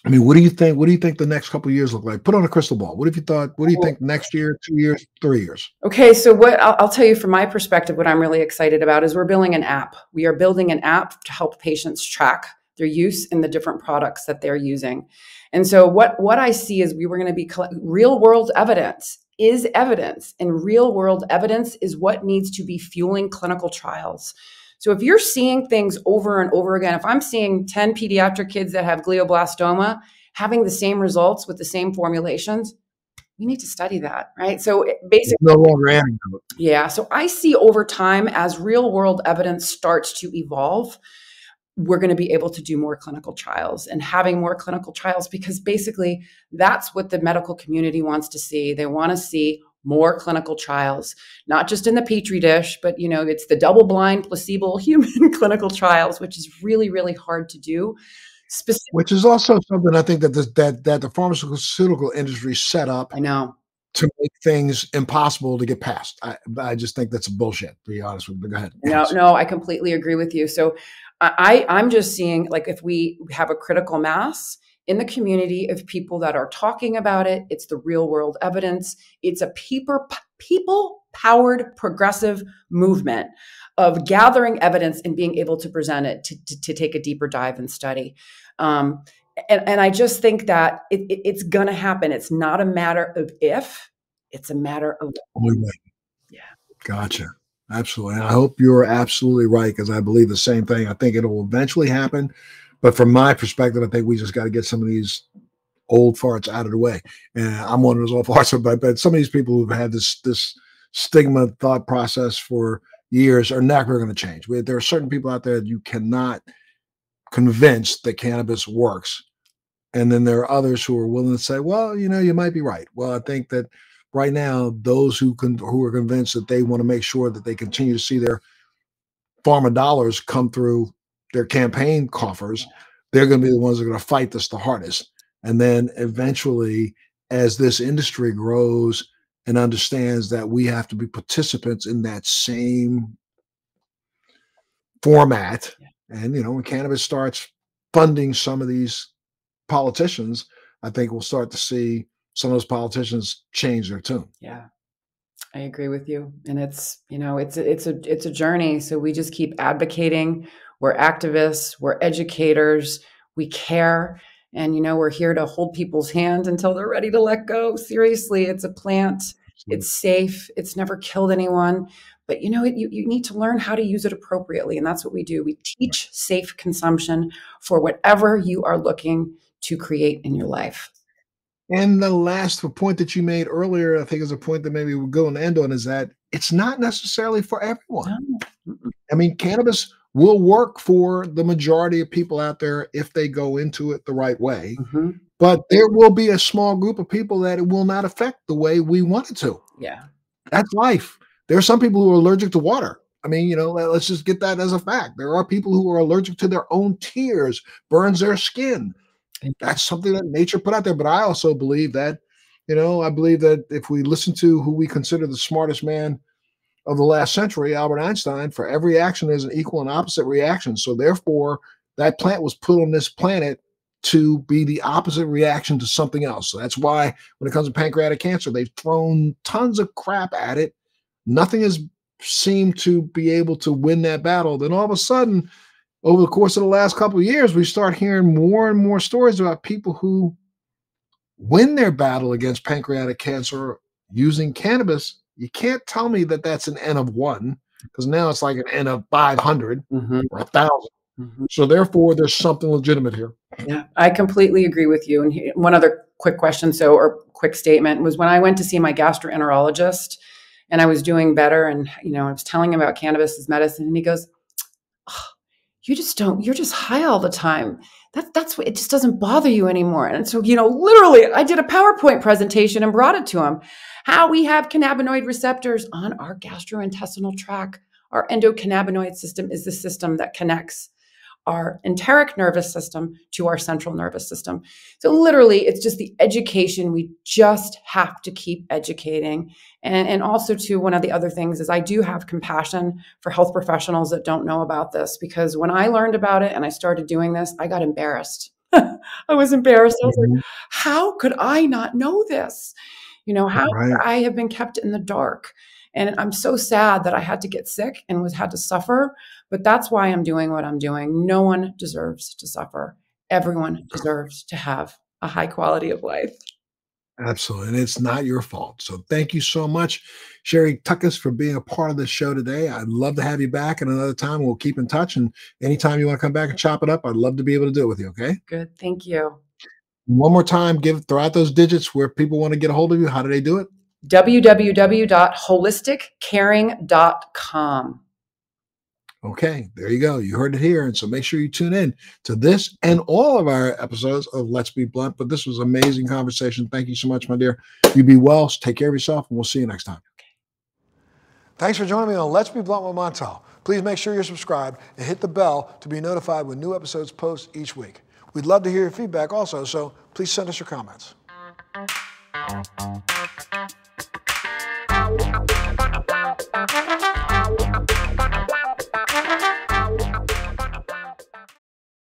I mean, what do you think? What do you think the next couple of years look like? Put on a crystal ball. What have you thought? What do you think next year, 2 years, 3 years? Okay, so what I'll tell you from my perspective, what I'm really excited about is we're building an app. We are building an app to help patients track their use in the different products that they're using. And so what I see is we were going to be real world evidence is evidence, and real world evidence is what needs to be fueling clinical trials. So if you're seeing things over and over again, if I'm seeing 10 pediatric kids that have glioblastoma having the same results with the same formulations, we need to study that, right? So basically, no longer anecdote. Yeah. So I see over time, as real world evidence starts to evolve, we're going to be able to do more clinical trials and having more clinical trials, because basically that's what the medical community wants to see. They want to see more clinical trials, not just in the petri dish, but it's the double-blind, placebo, human clinical trials, which is really, really hard to do. Which is also something I think that the pharmaceutical industry set up. I know. To make things impossible to get past. I just think that's bullshit, to be honest with you. Go ahead. No, I completely agree with you. So I'm just seeing, like, if we have a critical mass in the community of people that are talking about it, it's the real world evidence. It's a people-powered progressive movement of gathering evidence and being able to present it to take a deeper dive and study. And I just think that it's going to happen. It's not a matter of if, it's a matter of when. Yeah. Gotcha. Absolutely. And I hope you're absolutely right, because I believe the same thing. I think it'll eventually happen. But from my perspective, I think we just got to get some of these old farts out of the way. And I'm one of those old farts, but some of these people who've had this stigma thought process for years are never going to change. There are certain people out there that you cannot convince that cannabis works. And then there are others who are willing to say, well, you might be right. Well, I think that right now, those who are convinced that they want to make sure that they continue to see their pharma dollars come through their campaign coffers, they're going to be the ones that are going to fight this the hardest. And then eventually, as this industry grows and understands that we have to be participants in that same format, and when cannabis starts funding some of these politicians, I think we'll start to see some of those politicians change their tune. Yeah, I agree with you. And it's a journey. So we just keep advocating. We're activists, we're educators, we care. And, we're here to hold people's hands until they're ready to let go. Seriously, it's a plant. It's safe. It's never killed anyone. But, you need to learn how to use it appropriately. And that's what we do. We teach safe consumption for whatever you are looking to create in your life. And the last point that you made earlier, I think, is a point that maybe we'll go and end on, is that it's not necessarily for everyone. No. I mean, cannabis will work for the majority of people out there if they go into it the right way. Mm-hmm. But there will be a small group of people that it will not affect the way we want it to. Yeah. That's life. There are some people who are allergic to water. I mean, let's just get that as a fact. There are people who are allergic to their own tears, burns their skin. That's something that nature put out there. But I also believe that, I believe that if we listen to who we consider the smartest man of the last century, Albert Einstein, for every action there's an equal and opposite reaction. So therefore, that plant was put on this planet to be the opposite reaction to something else. So that's why when it comes to pancreatic cancer, they've thrown tons of crap at it. Nothing has seemed to be able to win that battle. Then all of a sudden, over the course of the last couple of years, we start hearing more and more stories about people who win their battle against pancreatic cancer using cannabis. You can't tell me that that's an N of 1, because now it's like an N of 500 or 1,000. So therefore, there's something legitimate here. Yeah, I completely agree with you. And one other quick question, or quick statement, was when I went to see my gastroenterologist and I was doing better, and I was telling him about cannabis as medicine, and he goes, "Oh, you're just high all the time. That's what, it just doesn't bother you anymore." And so, literally I did a PowerPoint presentation and brought it to him. How we have cannabinoid receptors on our gastrointestinal tract. Our endocannabinoid system is the system that connects our enteric nervous system to our central nervous system. So literally, it's just the education. We just have to keep educating. And also, too, one of the other things is I do have compassion for health professionals that don't know about this, because when I learned about it and I started doing this, I got embarrassed. I was embarrassed. I was like, how could I not know this? How Right. could I have been kept in the dark? And I'm so sad that I had to get sick and had to suffer, but that's why I'm doing what I'm doing. No one deserves to suffer. Everyone deserves to have a high quality of life. Absolutely. And it's not your fault. So thank you so much, Sherri Tutkus, for being a part of the show today. I'd love to have you back at another time. We'll keep in touch. And anytime you want to come back and chop it up, I'd love to be able to do it with you. Okay. Good. Thank you. One more time, throw out those digits where people want to get a hold of you. How do they do it? www.holisticcaring.com. Okay, there you go. You heard it here. And so make sure you tune in to this and all of our episodes of Let's Be Blunt. But this was an amazing conversation. Thank you so much, my dear. You be well. Take care of yourself, and we'll see you next time. Thanks for joining me on Let's Be Blunt with Montel. Please make sure you're subscribed and hit the bell to be notified when new episodes post each week. We'd love to hear your feedback also, so please send us your comments.